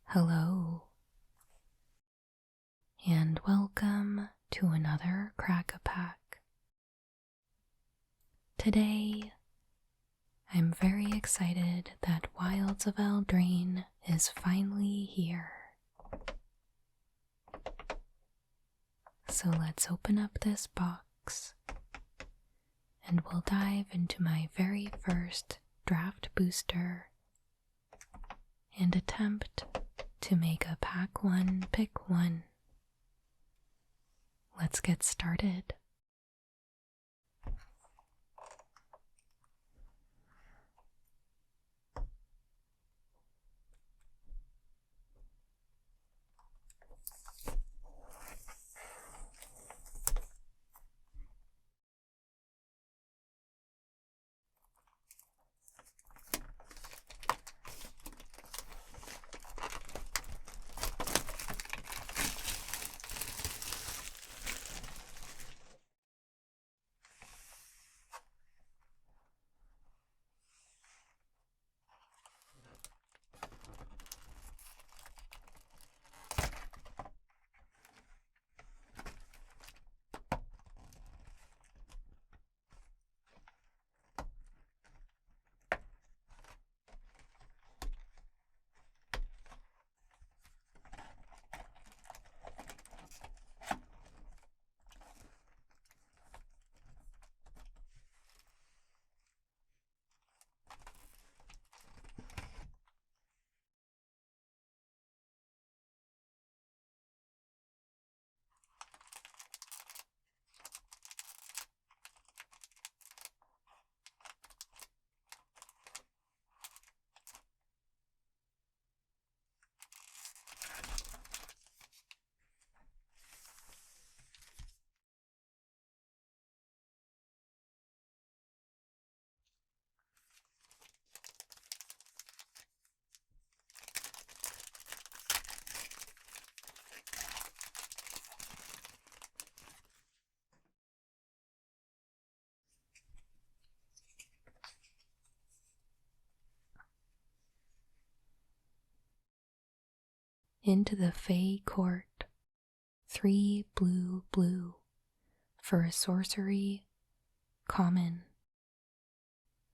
Hello, and welcome to another Crack-a-Pack. Today, I'm very excited that Wilds of Eldraine is finally here. So let's open up this box, and we'll dive into my very first draft booster and attempt to make a pack one pick one. Let's get started. Into the Fey Court, 3 blue for a sorcery, common.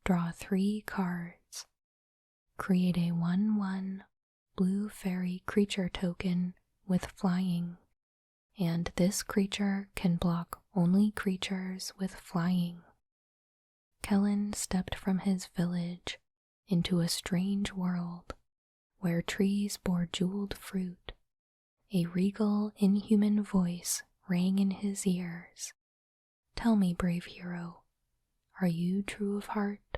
Draw 3 cards. Create a 1/1 blue fairy creature token with flying, and this creature can block only creatures with flying. Kellen stepped from his village into a strange world where trees bore jeweled fruit. A regal, inhuman voice rang in his ears. Tell me, brave hero, are you true of heart?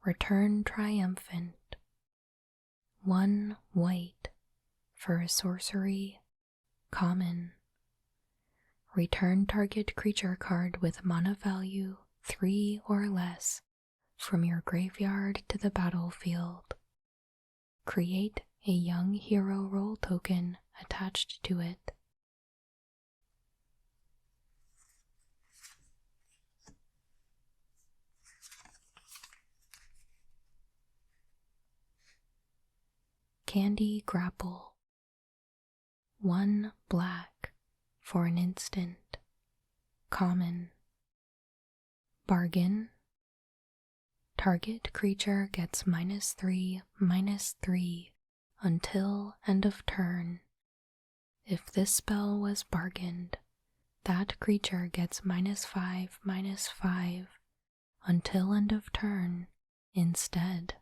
Return triumphant. 1 white for a sorcery, common. Return target creature card with mana value 3 or less from your graveyard to the battlefield. Create a young hero role token attached to it. Candy Grapple. 1 black for an instant, common. Bargain. Target creature gets -3/-3 until end of turn. If this spell was bargained, that creature gets -5/-5 until end of turn instead.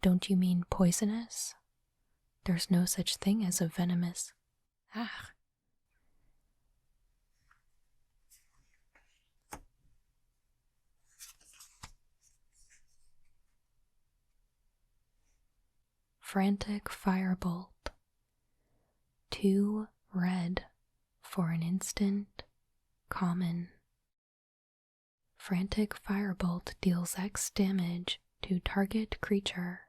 Don't you mean poisonous? There's no such thing as a venomous. Ah. Frantic Firebolt. 2 red for an instant, common. Frantic Firebolt deals X damage to target creature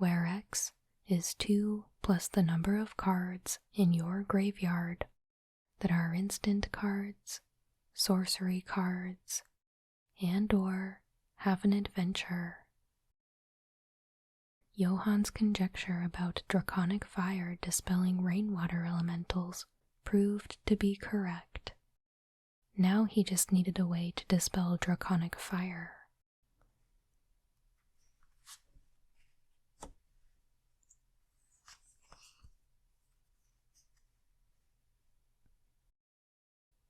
where X is 2 plus the number of cards in your graveyard that are instant cards, sorcery cards, and/or have an adventure. Johann's conjecture about draconic fire dispelling rainwater elementals proved to be correct. Now he just needed a way to dispel draconic fire.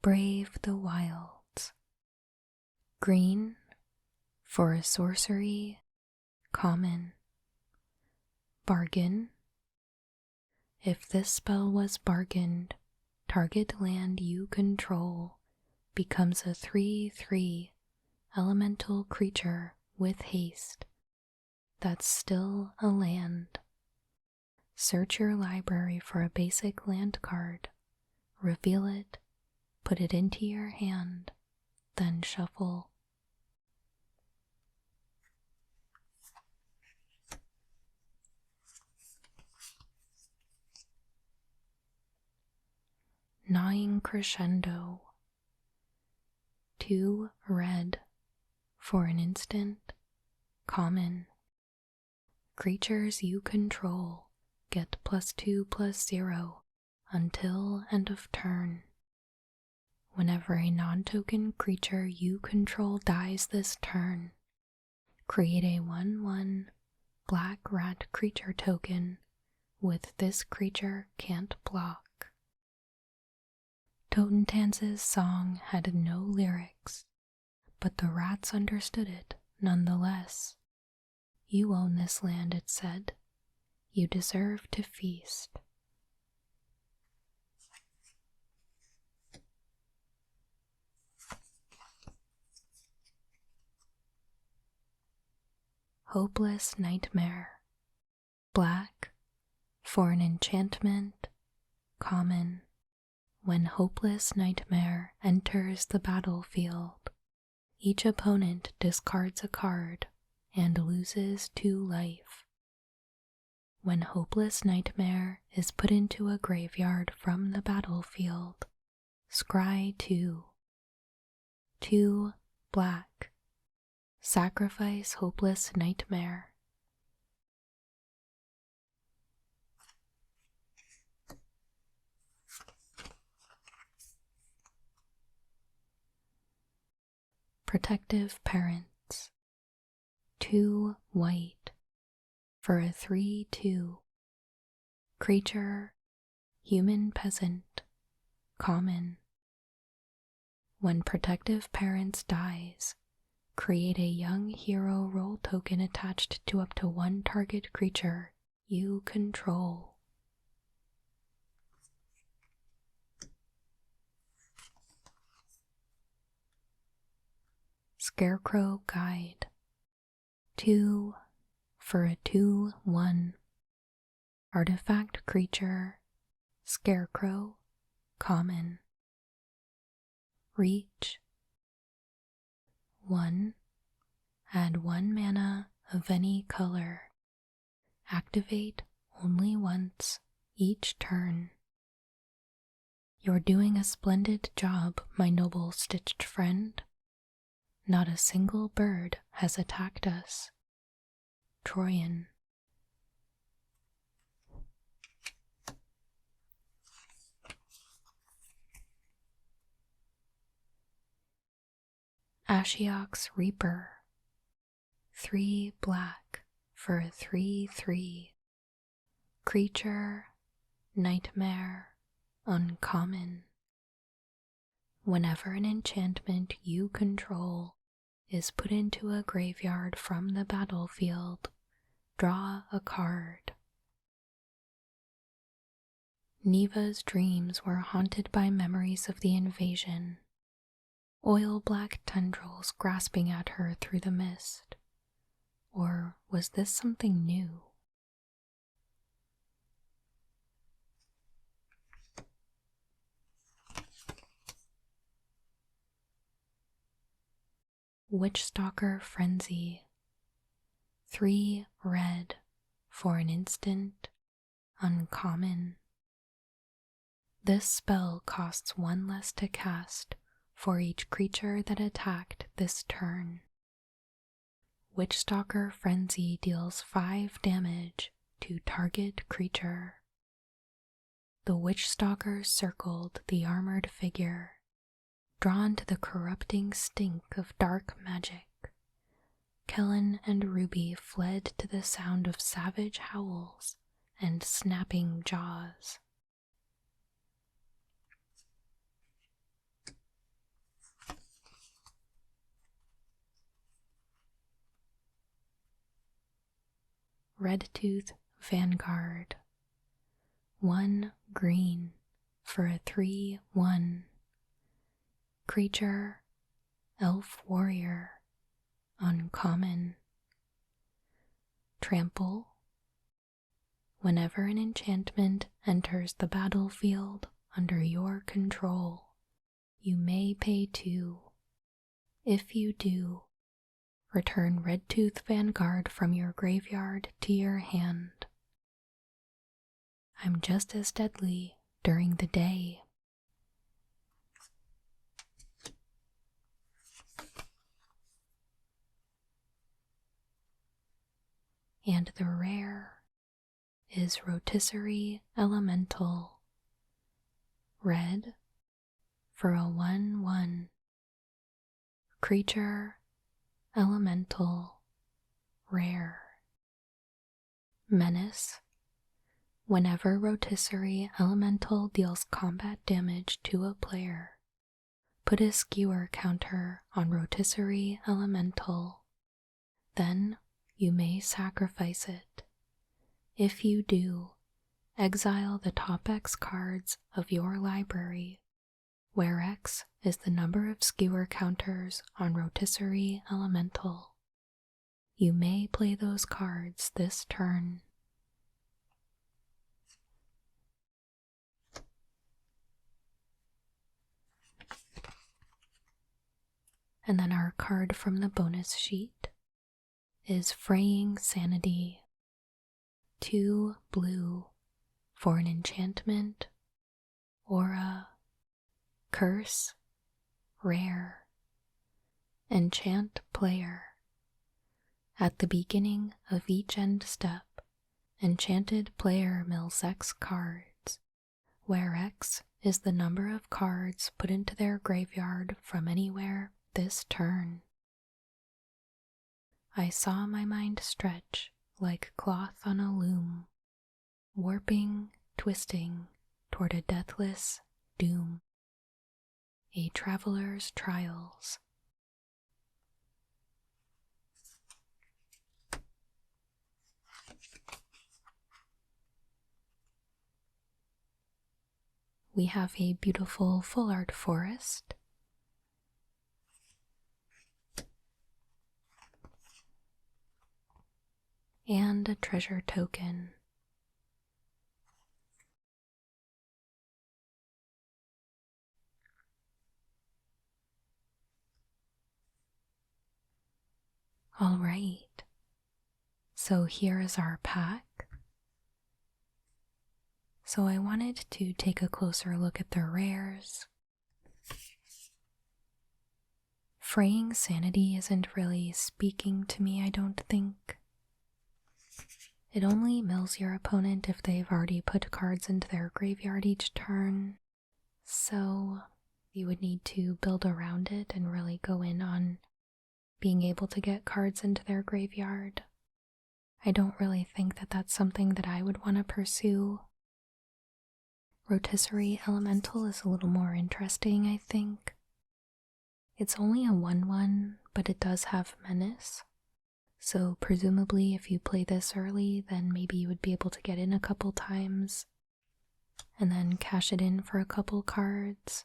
Brave the Wilds. Green for a sorcery, common. Bargain. If this spell was bargained, target land you control becomes a 3/3 elemental creature with haste. That's still a land. Search your library for a basic land card, reveal it, put it into your hand, then shuffle. Gnawing Crescendo. 2 red for an instant, common. Creatures you control get +2/+0 until end of turn. Whenever a non-token creature you control dies this turn, create a 1/1 black rat creature token with this creature can't block. Totentanz's song had no lyrics, but the rats understood it nonetheless. You own this land, it said. You deserve to feast. Hopeless Nightmare. Black for an enchantment, common. When Hopeless Nightmare enters the battlefield, each opponent discards a card and loses 2 life. When Hopeless Nightmare is put into a graveyard from the battlefield, scry 2. 2 black. Sacrifice Hopeless Nightmare. Protective Parents. 2 white for a 3/2. Creature, human peasant, common. When Protective Parents dies, create a young hero role token attached to up to 1 target creature you control. Scarecrow Guide. 2 for a 2/1. Artifact creature, Scarecrow, common. Reach. 1. Add 1 mana of any color. Activate only once each turn. You're doing a splendid job, my noble stitched friend. Not a single bird has attacked us. Troyan. Ashiok's Reaper. 3 black for a 3/3. Creature, nightmare, uncommon. Whenever an enchantment you control is put into a graveyard from the battlefield, draw a card. Neva's dreams were haunted by memories of the invasion. Oil-black tendrils grasping at her through the mist. Or was this something new? Witchstalker Frenzy. 3 red for an instant, uncommon. This spell costs 1 less to cast for each creature that attacked this turn. Witchstalker Frenzy deals 5 damage to target creature. The Witchstalker circled the armored figure, drawn to the corrupting stink of dark magic. Kellen and Ruby fled to the sound of savage howls and snapping jaws. Redtooth Vanguard. 1 green for a 3/1. Creature, Elf Warrior, uncommon. Trample. Whenever an enchantment enters the battlefield under your control, you may pay 2. If you do, return Redtooth Vanguard from your graveyard to your hand. I'm just as deadly during the day. And the rare is Rotisserie Elemental. Red for a 1/1. Creature, Elemental, rare. Menace. Whenever Rotisserie Elemental deals combat damage to a player, put a skewer counter on Rotisserie Elemental. Then you may sacrifice it. If you do, exile the top X cards of your library, where X is the number of skewer counters on Rotisserie Elemental. You may play those cards this turn. And then our card from the bonus sheet is Fraying Sanity. 2 blue for an enchantment, aura, curse, rare. Enchant player. At the beginning of each end step, enchanted player mills X cards, where X is the number of cards put into their graveyard from anywhere this turn. I saw my mind stretch like cloth on a loom, warping, twisting toward a deathless doom. A traveler's trials. We have a beautiful full art forest. And a treasure token. All right, so here is our pack. So I wanted to take a closer look at the rares. Fraying Sanity isn't really speaking to me, I don't think. It only mills your opponent if they've already put cards into their graveyard each turn, so you would need to build around it and really go in on being able to get cards into their graveyard. I don't really think that that's something that I would want to pursue. Rotisserie Elemental is a little more interesting, I think. It's only a 1/1, but it does have Menace. So presumably if you play this early, then maybe you would be able to get in a couple times and then cash it in for a couple cards.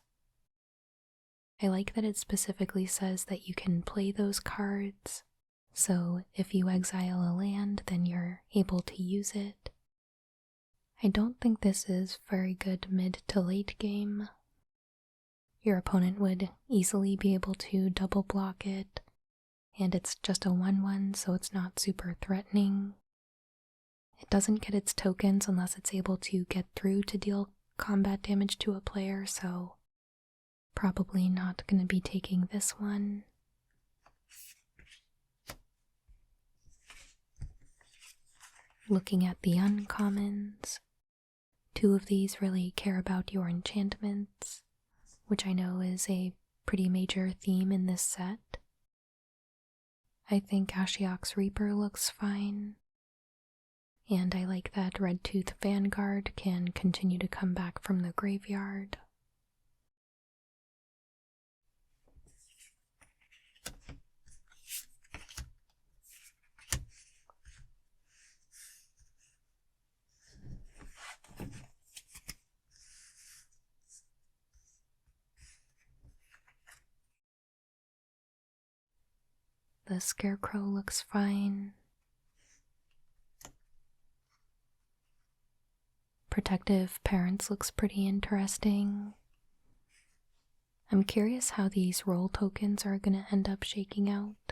I like that it specifically says that you can play those cards, so if you exile a land, then you're able to use it. I don't think this is very good mid to late game. Your opponent would easily be able to double block it, and it's just a 1/1, so it's not super threatening. It doesn't get its tokens unless it's able to get through to deal combat damage to a player, so probably not going to be taking this one. Looking at the uncommons, 2 of these really care about your enchantments, which I know is a pretty major theme in this set. I think Ashiok's Reaper looks fine, and I like that Red Tooth Vanguard can continue to come back from the graveyard. The Scarecrow looks fine. Protective Parents looks pretty interesting. I'm curious how these roll tokens are going to end up shaking out.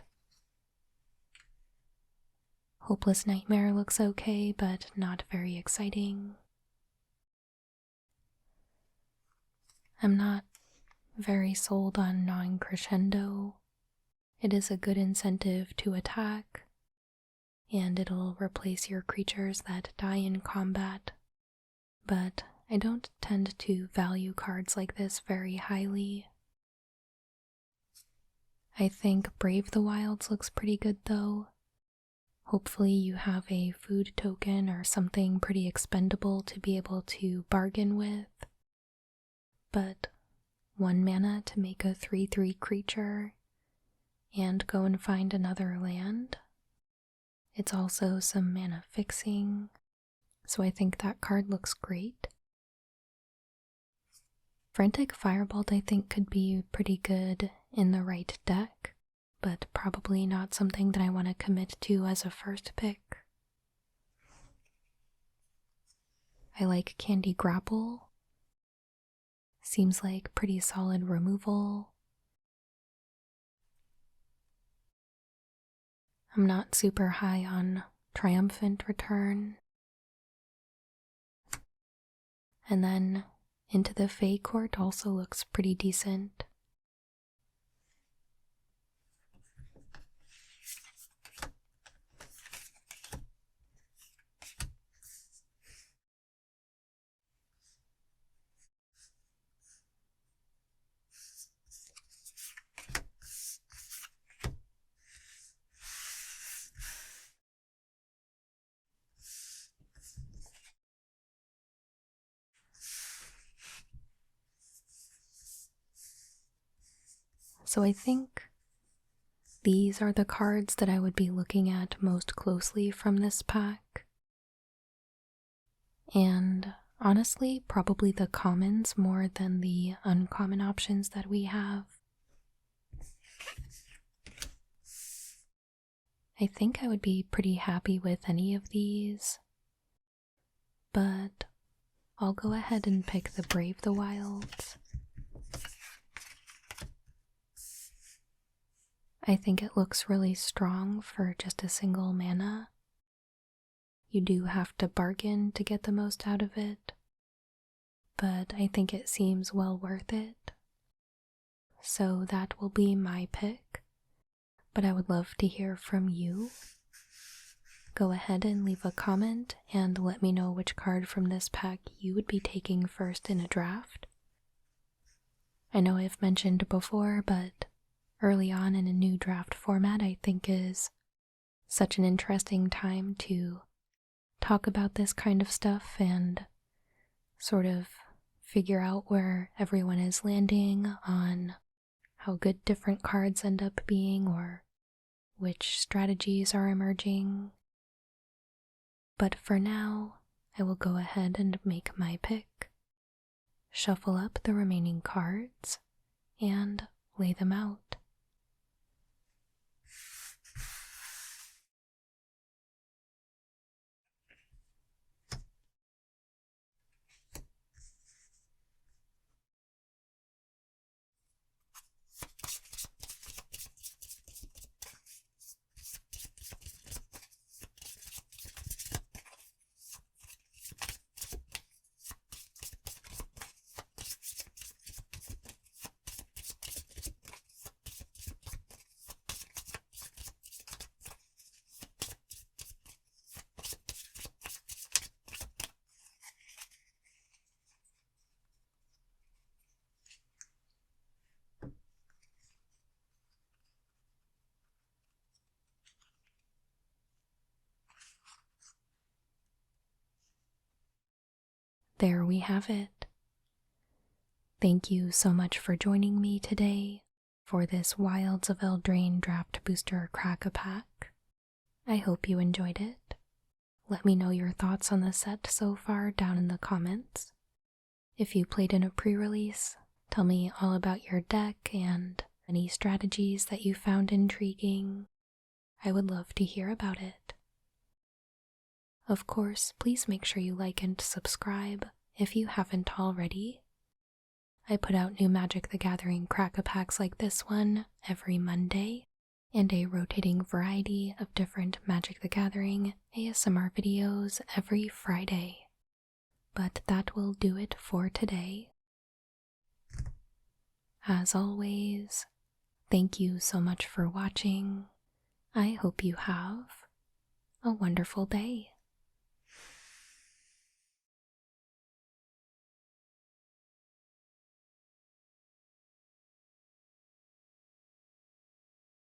Hopeless Nightmare looks okay, but not very exciting. I'm not very sold on Gnawing Crescendo. It is a good incentive to attack, and it'll replace your creatures that die in combat, but I don't tend to value cards like this very highly. I think Brave the Wilds looks pretty good though. Hopefully you have a food token or something pretty expendable to be able to bargain with. But 1 mana to make a 3/3 creature and go and find another land. It's also some mana fixing, so I think that card looks great. Frantic Firebolt I think could be pretty good in the right deck, but probably not something that I want to commit to as a first pick. I like Candy Grapple. Seems like pretty solid removal. I'm not super high on Triumphant Return. And then Into the Fey Court also looks pretty decent. So I think these are the cards that I would be looking at most closely from this pack. And honestly, probably the commons more than the uncommon options that we have. I think I would be pretty happy with any of these, but I'll go ahead and pick the Brave the Wilds. I think it looks really strong for just a single mana. You do have to bargain to get the most out of it, but I think it seems well worth it. So that will be my pick, but I would love to hear from you. Go ahead and leave a comment and let me know which card from this pack you would be taking first in a draft. I know I've mentioned before, but early on in a new draft format I think is such an interesting time to talk about this kind of stuff and sort of figure out where everyone is landing on how good different cards end up being or which strategies are emerging. But for now, I will go ahead and make my pick, shuffle up the remaining cards, and lay them out. there we have it. Thank you so much for joining me today for this Wilds of Eldraine Draft Booster Crack-a-Pack. I hope you enjoyed it. Let me know your thoughts on the set so far down in the comments. If you played in a pre-release, tell me all about your deck and any strategies that you found intriguing. I would love to hear about it. Of course, please make sure you like and subscribe if you haven't already. I put out new Magic the Gathering Crack-a-Packs like this one every Monday, and a rotating variety of different Magic the Gathering ASMR videos every Friday. But that will do it for today. As always, thank you so much for watching. I hope you have a wonderful day.